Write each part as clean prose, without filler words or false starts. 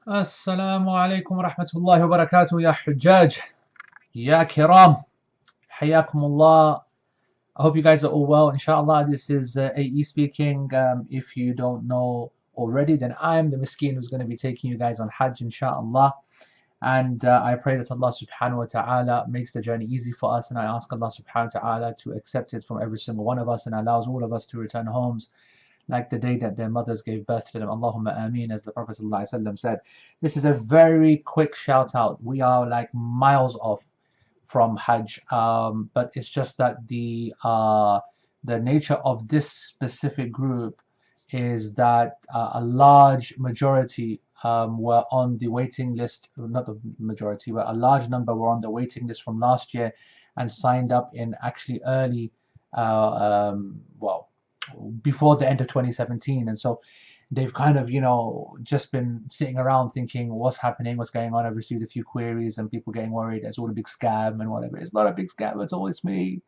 السلام عليكم ورحمة الله وبركاته يا حجاج يا كرام حياكم الله. I hope you guys are all well. Inshallah, this is AE speaking. If you don't know already, then I'm the miskin who's going to be taking you guys on Hajj, inshallah. And I pray that Allah subhanahu wa ta'ala makes the journey easy for us. And I ask Allah subhanahu wa ta'ala to accept it from every single one of us and allows all of us to return homes like the day that their mothers gave birth to them. Allahumma ameen, as the Prophet ﷺ said. This is a very quick shout out. We are like miles off from Hajj, but it's just that the nature of this specific group is that a large majority were on the waiting list. Not the majority, but a large number were on the waiting list from last year and signed up in actually early, well, before the end of 2017. And so they've kind of, just been sitting around thinking, what's happening, what's going on. I've received a few queries and people getting worried it's all a big scam and whatever. It's not a big scam at all. It's me.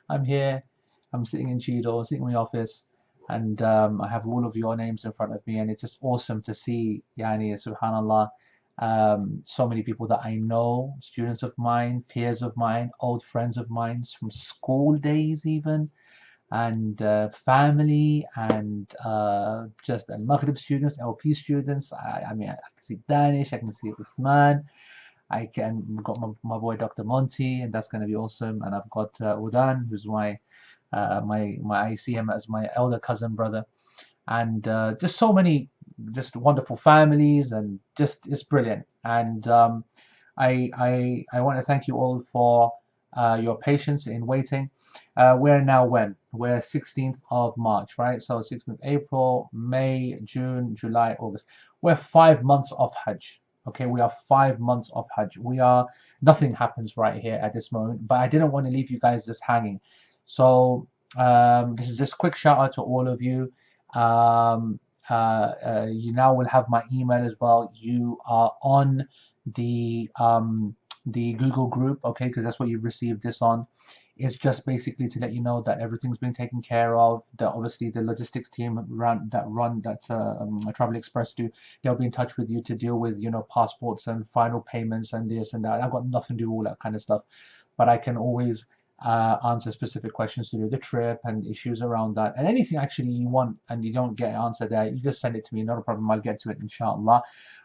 I'm here. I'm sitting in Chido, sitting in my office, and I have all of your names in front of me, and it's just awesome to see, yani, subhanallah, so many people that I know, students of mine, peers of mine, old friends of mine from school days even, and family, and just Maghrib students, LP students. I mean, I can see Danish, I can see Uthman, got my boy Dr. Monty, and that's going to be awesome. And I've got Udan, who's I see him as my elder cousin brother, and just so many just wonderful families, and just it's brilliant. And I want to thank you all for your patience in waiting. We're now when? We're 16th of March, right? So 16th April, May, June, July, August. We're 5 months off Hajj. Okay, we are 5 months off Hajj. Nothing happens right here at this moment, but I didn't want to leave you guys just hanging. So this is just a quick shout out to all of you. You now will have my email as well. You are on the Google group, okay, because that's what you've received this on. It's just basically to let you know that everything's been taken care of. That obviously the logistics team that Travel Express do, they'll be in touch with you to deal with passports and final payments and this and that. I've got nothing to do with all that kind of stuff, but I can always answer specific questions to do the trip and issues around that, and anything actually you want and you don't get answered there, you just send it to me, not a problem. I'll get to it inshallah.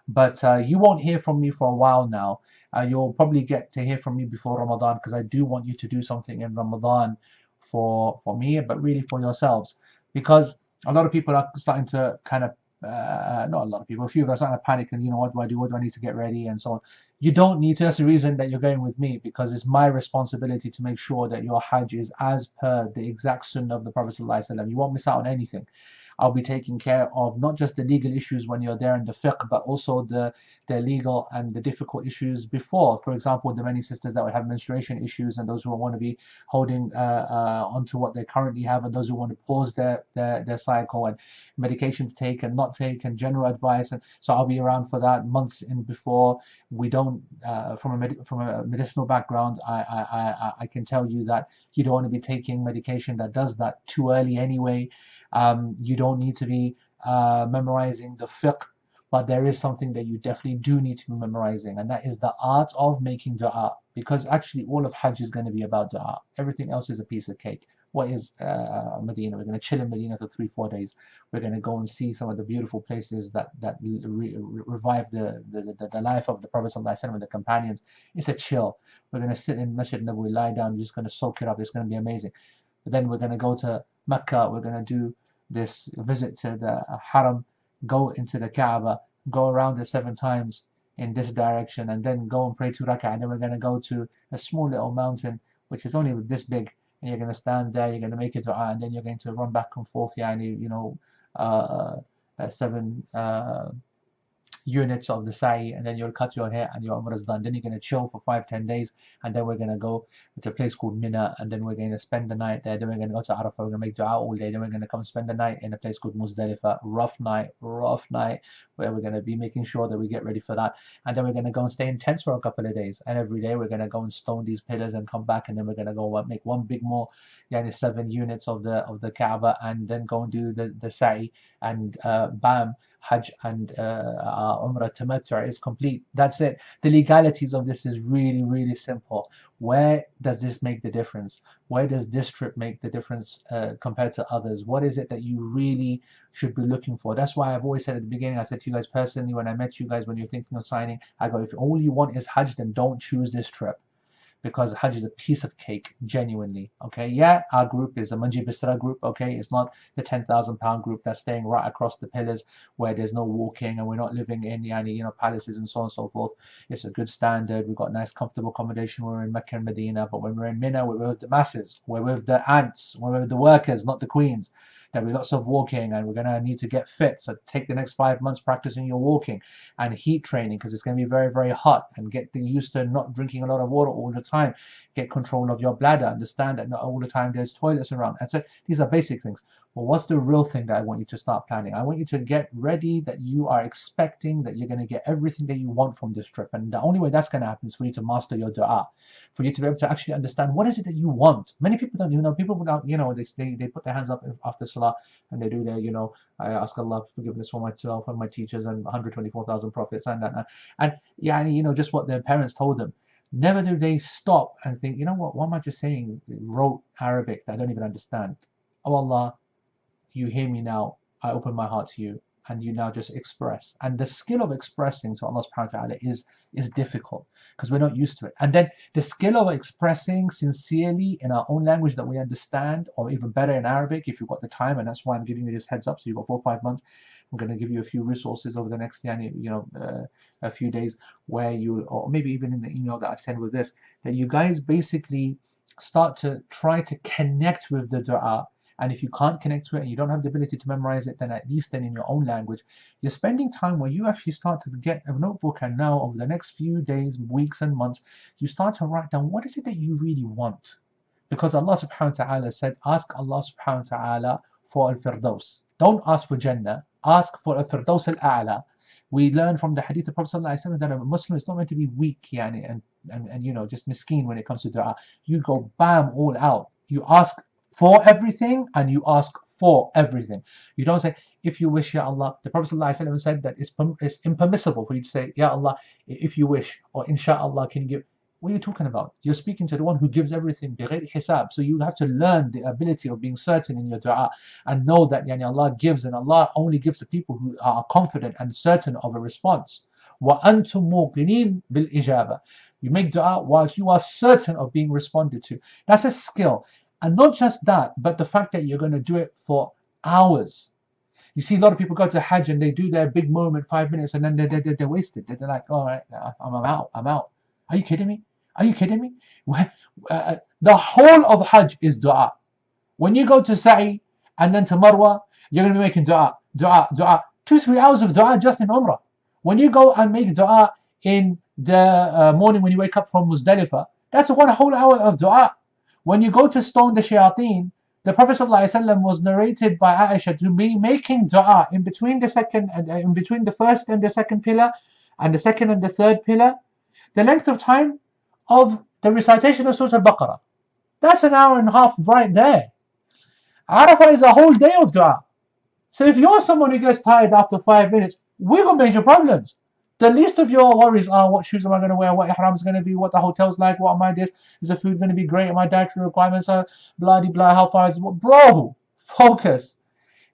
But you won't hear from me for a while now. You'll probably get to hear from me before Ramadan, because I do want you to do something in Ramadan for me, but really for yourselves, because a lot of people are starting to kind of not a lot of people, a few of us are starting to panic, and what do I do? What do I need to get ready and so on? You don't need to. That's the reason that you're going with me, because it's my responsibility to make sure that your Hajj is as per the exact sunnah of the Prophet ﷺ. You won't miss out on anything. I'll be taking care of not just the legal issues when you're there in the fiqh, but also the legal and the difficult issues before. For example, the many sisters that would have menstruation issues, and those who want to be holding onto what they currently have, and those who want to pause their cycle, and medication to take and not take, and general advice. And so I'll be around for that months in before. We don't, from a medicinal background, I can tell you that you don't want to be taking medication that does that too early anyway. You don't need to be memorizing the fiqh, but there is something that you definitely do need to be memorizing, and that is the art of making dua, because actually all of Hajj is going to be about dua. Everything else is a piece of cake. What is Medina? We're going to chill in Medina for 3-4 days. We're going to go and see some of the beautiful places that revive the life of the Prophet ﷺ and the companions. It's a chill. We're going to sit in Masjid Nabawi, lie down, we're just going to soak it up. It's going to be amazing. But then we're going to go to Mecca. We're going to do this visit to the Haram, go into the Kaaba, go around it 7 times in this direction, and then go and pray 2 rak'ah. And then we're going to go to a small little mountain, which is only this big, and you're going to stand there, you're going to make it dua, and then you're going to run back and forth, yani, 7 units of the sa'i, and then you'll cut your hair and your umrah is done. Then you're going to chill for 5-10 days, and then we're going to go to a place called Mina, and then we're going to spend the night there. Then we're going to go to Arafah, we're going to make dua all day. Then we're going to come spend the night in a place called Muzdalifah. Rough night, where we're going to be making sure that we get ready for that. And then we're going to go and stay in tents for a couple of days, and every day we're going to go and stone these pillars and come back, and then we're going to go make one big more, 7 units of the Kaaba, and then go and do the sa'i, and bam, Hajj and Umrah Tamattu is complete. That's it. The legalities of this is really, really simple. Where does this make the difference? Where does this trip make the difference compared to others? What is it that you really should be looking for? That's why I've always said at the beginning, I said to you guys personally, when I met you guys, when you're thinking of signing, I go, if all you want is Hajj, then don't choose this trip, because Hajj is a piece of cake, genuinely. Okay, yeah, our group is a Manji Bisra group. Okay, it's not the £10,000 group that's staying right across the pillars where there's no walking and we're not living in palaces and so on and so forth. It's a good standard. We've got nice, comfortable accommodation. We're in Mecca and Medina, but when we're in Mina, we're with the masses. We're with the ants. We're with the workers, not the queens. There'll be lots of walking, and we're going to need to get fit. So take the next 5 months practicing your walking and heat training, because it's going to be very, very hot, and get used to not drinking a lot of water all the time. Get control of your bladder. Understand that not all the time there's toilets around. And so these are basic things. Well, what's the real thing that I want you to start planning? I want you to get ready that you are expecting that you're going to get everything that you want from this trip. And the only way that's going to happen is for you to master your dua, for you to be able to actually understand what is it that you want. Many people don't even know. People without, they put their hands up after salah and they do their, I ask Allah forgiveness for myself and my teachers and 124,000 prophets and yeah, just what their parents told them. Never do they stop and think, what am I just saying? Rote Arabic that I don't even understand. Oh Allah, you hear me now. I open my heart to you, and you now just express. And the skill of expressing to Allah subhanahu wa ta'ala is difficult because we're not used to it. And then the skill of expressing sincerely in our own language that we understand, or even better in Arabic if you've got the time, and that's why I'm giving you this heads up. So you've got 4 or 5 months. I'm going to give you a few resources over the next a few days where you, or maybe even in the email that I send with this, that you guys basically start to try to connect with the dua. And if you can't connect to it and you don't have the ability to memorize it, then at least then in your own language, you're spending time where you actually start to get a notebook, and now over the next few days, weeks and months, you start to write down what is it that you really want. Because Allah subhanahu wa ta'ala said, ask Allah subhanahu wa ta'ala for al-firdaus. Don't ask for Jannah, ask for al-firdaus al-a'la. We learn from the hadith of Prophet ﷺ that a Muslim is not meant to be weak and just miskeen when it comes to dua. You go bam all out. You ask for everything and you ask for everything. You don't say, if you wish, Ya Allah. The Prophet ﷺ said that it's impermissible for you to say, Ya Allah, if you wish, or Insha'Allah, can you give? What are you talking about? You're speaking to the one who gives everything, بغير hisab. So you have to learn the ability of being certain in your dua and know that Allah gives, and Allah only gives to people who are confident and certain of a response. وَأَنْتُمْ مُوقِنِينَ بِالْإِجَابَةِ. You make dua whilst you are certain of being responded to. That's a skill. And not just that, but the fact that you're going to do it for hours. You see a lot of people go to Hajj and they do their big moment, 5 minutes, and then they're wasted. They're like, all right, I'm out. Are you kidding me? Are you kidding me? The whole of Hajj is dua. When you go to Sa'i and then to Marwa, you're going to be making dua. 2-3 hours of dua just in Umrah. When you go and make dua in the morning when you wake up from Muzdalifah, that's 1 whole hour of dua. When you go to stone the shayateen, the Prophet ﷺ was narrated by Aisha to be making dua in between the first and the second pillar, and the second and the third pillar, the length of time of the recitation of Surah Al-Baqarah. That's 1.5 hours right there. Arafah is a whole day of dua. So if you're someone who gets tired after 5 minutes, we've got major problems. The least of your worries are, what shoes am I going to wear, what ihram is going to be, what the hotel's like, what am I this, is the food going to be great, my dietary requirements are blah blah, how far is it? Bro, focus.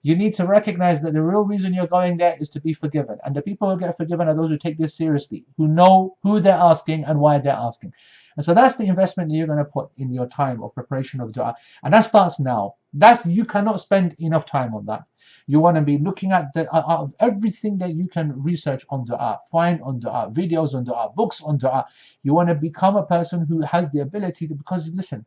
You need to recognize that the real reason you're going there is to be forgiven. And the people who get forgiven are those who take this seriously, who know who they're asking and why they're asking. And so that's the investment that you're going to put in your time of preparation of dua. And that starts now. You cannot spend enough time on that. You want to be looking at of everything that you can research on dua, find on dua, videos on dua, books on dua. You want to become a person who has the ability to, because listen,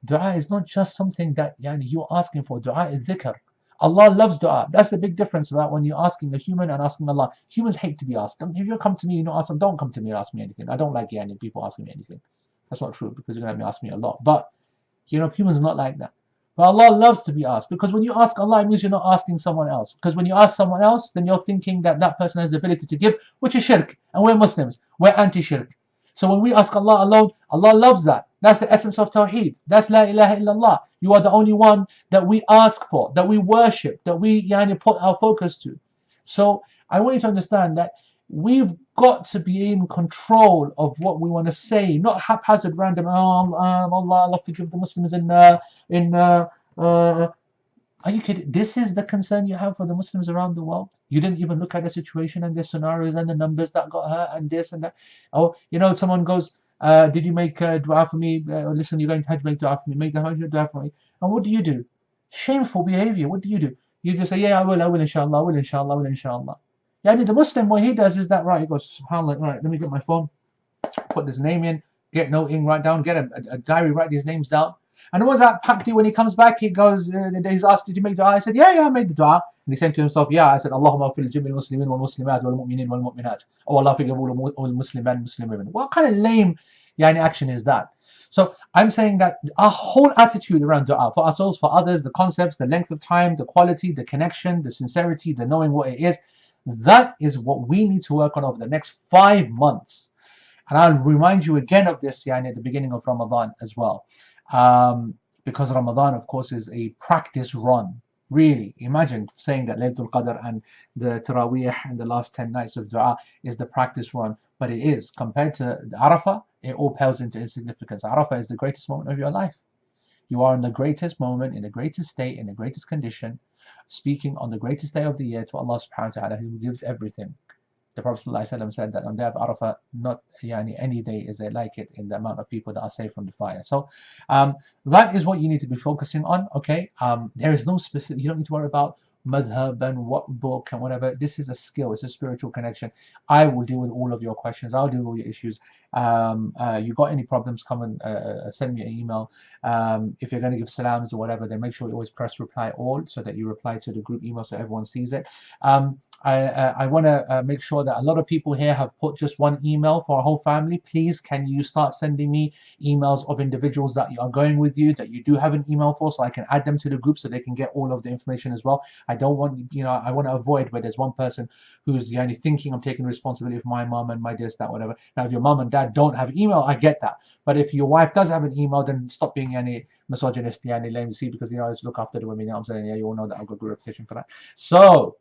dua is not just something that you're asking for. Dua is dhikr. Allah loves dua. That's the big difference about when you're asking a human and asking Allah. Humans hate to be asked. If you come to me, don't come to me and ask me anything. I don't like people asking me anything. That's not true, because you're going to have me ask me a lot. But humans are not like that. But Allah loves to be asked, because when you ask Allah, it means you're not asking someone else. Because when you ask someone else, then you're thinking that that person has the ability to give, which is shirk. And we're Muslims. We're anti-shirk. So when we ask Allah alone, Allah loves that. That's the essence of Tawheed. That's La ilaha illallah. You are the only one that we ask for, that we worship, that we put our focus to. So I want you to understand that we've got to be in control of what we want to say, not haphazard, random. Allah forgive the Muslims in are you kidding? This is the concern you have for the Muslims around the world. You didn't even look at the situation and the scenarios and the numbers that got hurt and this and that. Oh, someone goes, did you make dua for me? Listen, you're going to Hajj, make dua for me. Make the Hajj dua for me. And what do? Shameful behavior. What do? You just say, yeah, I will, inshallah, I will, inshallah, I will, inshallah. Yeah, the Muslim, what he does is that, right, he goes, subhanAllah, right, let me get my phone, put his name in, get noting, write down, get a diary, write these names down. And what that Pakti, when he comes back, he goes, he's asked, did you make dua? I said, yeah, I made the dua. And he said to himself, yeah, I said, Allahumma fil jami'il muslimin wal muslimat wal mu'minin wal mu'minat. Oh, Allah forgive all Muslim men and Muslim women. What kind of lame action is that? So I'm saying that our whole attitude around dua, for ourselves, for others, the concepts, the length of time, the quality, the connection, the sincerity, the knowing what it is, that is what we need to work on over the next 5 months. And I'll remind you again of this at the beginning of Ramadan as well. Because Ramadan, of course, is a practice run. Really, imagine saying that Laylatul Qadr and the Taraweeh and the last 10 nights of dua is the practice run. But it is, compared to Arafah, it all pales into insignificance. Arafah is the greatest moment of your life. You are in the greatest moment, in the greatest state, in the greatest condition, speaking on the greatest day of the year to Allah subhanahu wa ta'ala, who gives everything. The Prophet ﷺ said that on the day of Arafah, not any day is there like it in the amount of people that are saved from the fire. So that is what you need to be focusing on. Okay, there is no specific. You don't need to worry about madhab and what book and whatever. This is a skill. It's a spiritual connection. I will deal with all of your questions. I'll deal with all your issues. You got any problems? Come and send me an email. If you're going to give salams or whatever, then make sure you always press reply all so that you reply to the group email so everyone sees it. I want to make sure that a lot of people here have put just one email for our whole family. Please, can you start sending me emails of individuals that are going with you, that you do have an email for, so I can add them to the group so they can get all of the information as well. I don't want, I want to avoid where there's one person who's only thinking I'm taking responsibility for my mom and my this, that, whatever. Now, if your mom and dad don't have email, I get that. But if your wife does have an email, then stop being any misogynist, any lame, see, because I always look after the women. I'm saying, yeah, you all know that I've got a good reputation for that. So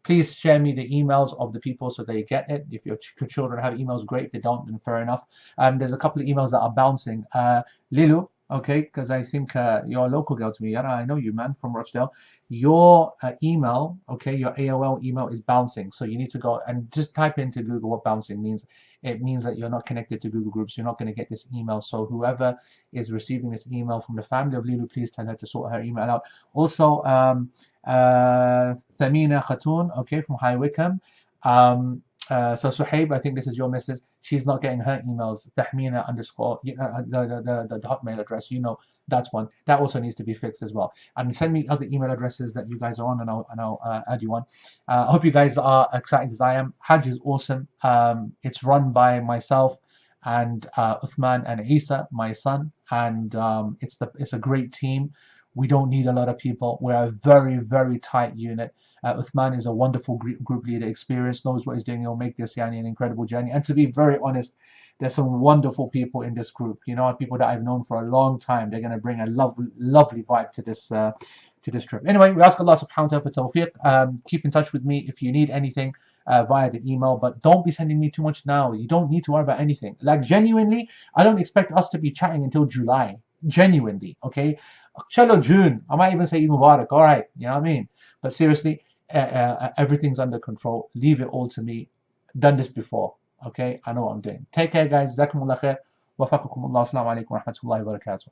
please share me the emails of the people so they get it. If your children have emails, great. If they don't, then fair enough. There's a couple of emails that are bouncing. Lilu, okay, because I think you're a local girl to me. Yara, I know you, man, from Rochdale. Your email, okay, your AOL email is bouncing. So you need to go and just type into Google what bouncing means. It means that you're not connected to Google Groups. You're not going to get this email. So whoever is receiving this email from the family of Lilu, please tell her to sort her email out. Also, Thamina Khatoon, okay, from High Wycombe. So Suhaib, I think this is your missus. She's not getting her emails. Tahmina underscore the Hotmail address. That's one that also needs to be fixed as well. And send me other email addresses that you guys are on, and I'll add you on. I hope you guys are excited as I am. Hajj is awesome. It's run by myself and Uthman and Isa, my son, and it's a great team. We don't need a lot of people. We're a very, very tight unit. Uthman is a wonderful group leader, experienced, knows what he's doing. He'll make this an incredible journey. And to be very honest, there's some wonderful people in this group. People that I've known for a long time. They're going to bring a lovely, lovely vibe to this trip. Anyway, we ask Allah subhanahu wa ta'ala for tawfiq. Keep in touch with me if you need anything via the email, but don't be sending me too much now. You don't need to worry about anything. Like, genuinely, I don't expect us to be chatting until July. Genuinely, okay? Chalo June. I might even say Eid Mubarak. All right, you know what I mean? But seriously, everything's under control. Leave it all to me. Done this before. Okay, I know what I'm doing. Take care, guys. Jazakumullah khair. Wafakakumullah. Assalamu alaikum wa rahmatullahi wa barakatuh.